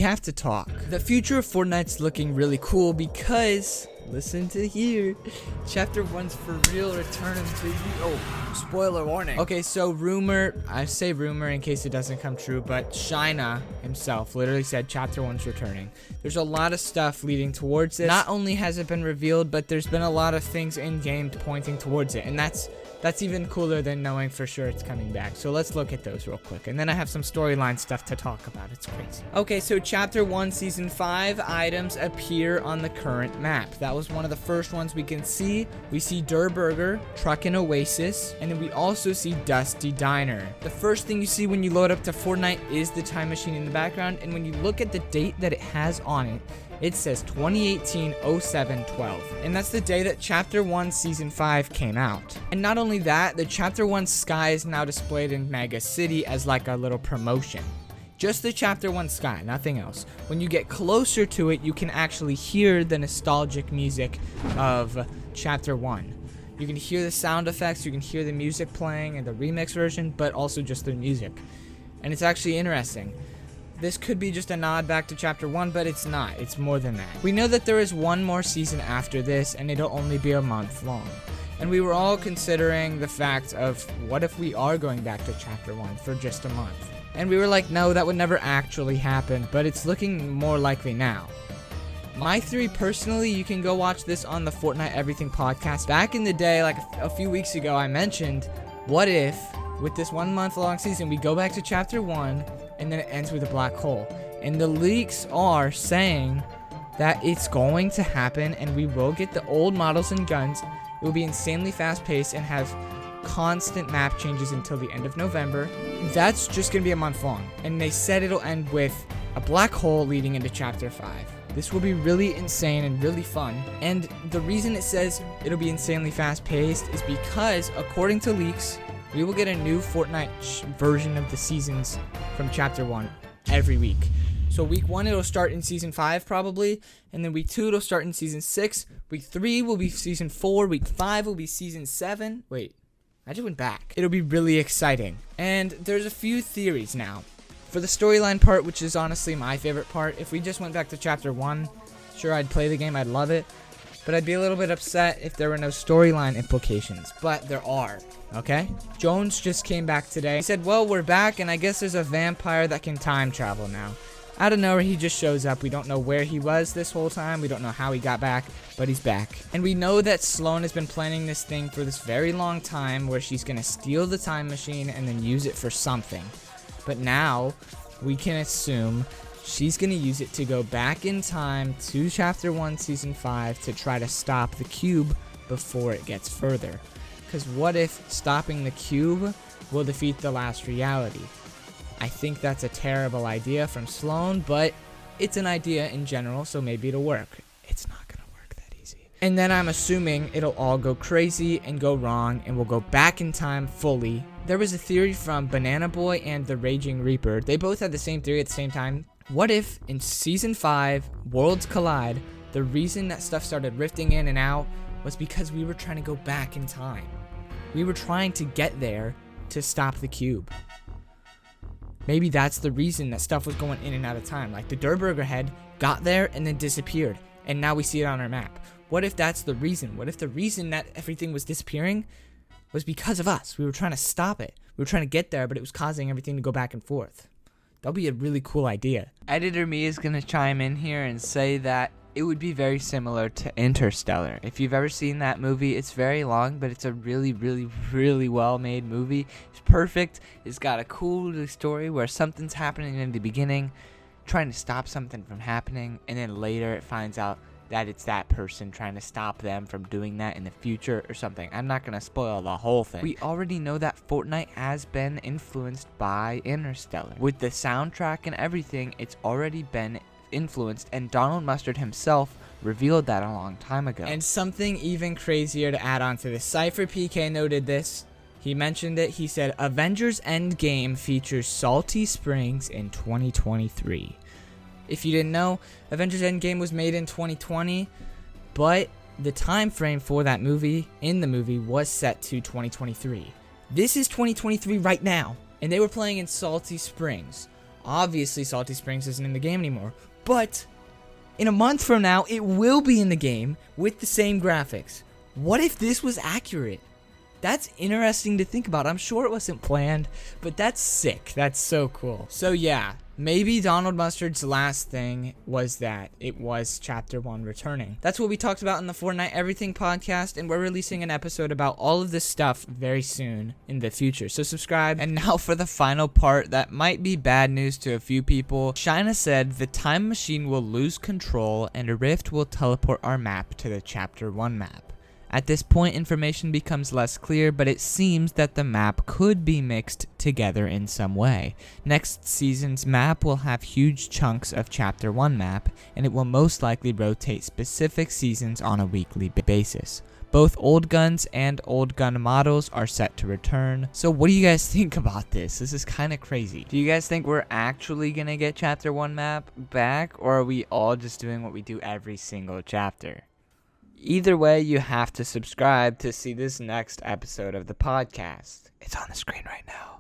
have to talk. The future of Fortnite's looking really cool because, listen to here, Chapter 1's for real returning, baby. Oh, spoiler warning. Okay, so I say rumor in case it doesn't come true, but China himself literally said Chapter 1's returning. There's a lot of stuff leading towards it. Not only has it been revealed, but there's been a lot of things in-game pointing towards it, and that's even cooler than knowing for sure it's coming back. So let's look at those real quick. And then I have some storyline stuff to talk about. It's crazy. Okay, so Chapter 1, Season 5 items appear on the current map. That was one of the first ones we can see. We see Durr Burger, Truck and Oasis, and then we also see Dusty Diner. The first thing you see when you load up to Fortnite is the time machine in the background. And when you look at the date that it has on it, it says 2018-07-12, and that's the day that Chapter 1 Season 5 came out. And not only that, the Chapter 1 sky is now displayed in Mega City as like a little promotion. Just the Chapter 1 sky, nothing else. When you get closer to it, you can actually hear the nostalgic music of Chapter 1. You can hear the sound effects, you can hear the music playing and the remix version, but also just the music. And it's actually interesting. This could be just a nod back to Chapter 1, but it's not. It's more than that. We know that there is one more season after this, and it'll only be a month long. And we were all considering the fact of, what if we are going back to Chapter 1 for just a month? And we were like, no, that would never actually happen, but it's looking more likely now. My theory personally, you can go watch this on the Fortnite Everything podcast. Back in the day, like a few weeks ago, I mentioned, what if, with this 1 month long season, we go back to Chapter 1, and then it ends with a black hole. And the leaks are saying that it's going to happen, and we will get the old models and guns. It will be insanely fast paced and have constant map changes until the end of November. That's just going to be a month long. And they said it'll end with a black hole leading into Chapter 5. This will be really insane and really fun. And the reason it says it'll be insanely fast paced is because, according to leaks, we will get a new Fortnite version of the seasons from Chapter 1 every week. So week 1, it'll start in Season 5 probably, and then week 2, it'll start in Season 6. Week 3 will be Season 4. Week 5 will be Season 7. Wait, I just went back. It'll be really exciting. And there's a few theories now. For the storyline part, which is honestly my favorite part, if we just went back to Chapter 1, sure, I'd play the game, I'd love it. But I'd be a little bit upset if there were no storyline implications. But there are, okay? Jones just came back today. He said, well, we're back, and I guess there's a vampire that can time travel now. Out of nowhere, he just shows up. We don't know where he was this whole time. We don't know how he got back, but he's back. And we know that Sloan has been planning this thing for this very long time, where she's going to steal the time machine and then use it for something. But now, we can assume she's going to use it to go back in time to Chapter 1, Season 5 to try to stop the cube before it gets further. Because what if stopping the cube will defeat the last reality? I think that's a terrible idea from Sloan, but it's an idea in general, so maybe it'll work. It's not going to work that easy. And then I'm assuming it'll all go crazy and go wrong, and we'll go back in time fully. There was a theory from Banana Boy and the Raging Reaper. They both had the same theory at the same time. What if in Season 5, Worlds Collide, the reason that stuff started rifting in and out was because we were trying to go back in time. We were trying to get there to stop the cube. Maybe that's the reason that stuff was going in and out of time. Like the Durr Burger head got there and then disappeared, and now we see it on our map. What if that's the reason? What if the reason that everything was disappearing was because of us? We were trying to stop it. We were trying to get there, but it was causing everything to go back and forth. That'll be a really cool idea. Editor me is going to chime in here and say that it would be very similar to Interstellar. If you've ever seen that movie, it's very long, but it's a really, really, really well-made movie. It's perfect. It's got a cool story where something's happening in the beginning, trying to stop something from happening, and then later it finds out that it's that person trying to stop them from doing that in the future or something. I'm not going to spoil the whole thing. We already know that Fortnite has been influenced by Interstellar. With the soundtrack and everything, it's already been influenced, and Donald Mustard himself revealed that a long time ago. And something even crazier to add on to this. Cypher PK noted this. He mentioned it. He said, Avengers Endgame features Salty Springs in 2023. If you didn't know, Avengers Endgame was made in 2020, but the time frame for that movie, in the movie, was set to 2023. This is 2023 right now, and they were playing in Salty Springs. Obviously, Salty Springs isn't in the game anymore, but in a month from now, it will be in the game with the same graphics. What if this was accurate? That's interesting to think about. I'm sure it wasn't planned, but that's sick. That's so cool. So yeah, maybe Donald Mustard's last thing was that it was Chapter 1 returning. That's what we talked about in the Fortnite Everything podcast, and we're releasing an episode about all of this stuff very soon in the future. So subscribe. And now for the final part that might be bad news to a few people. Shina said the time machine will lose control and a rift will teleport our map to the Chapter 1 map. At this point, information becomes less clear, but it seems that the map could be mixed together in some way. Next season's map will have huge chunks of Chapter 1 map, and it will most likely rotate specific seasons on a weekly basis. Both old guns and old gun models are set to return. So what do you guys think about this? This is kind of crazy. Do you guys think we're actually gonna get Chapter 1 map back, or are we all just doing what we do every single chapter? Either way, you have to subscribe to see this next episode of the podcast. It's on the screen right now.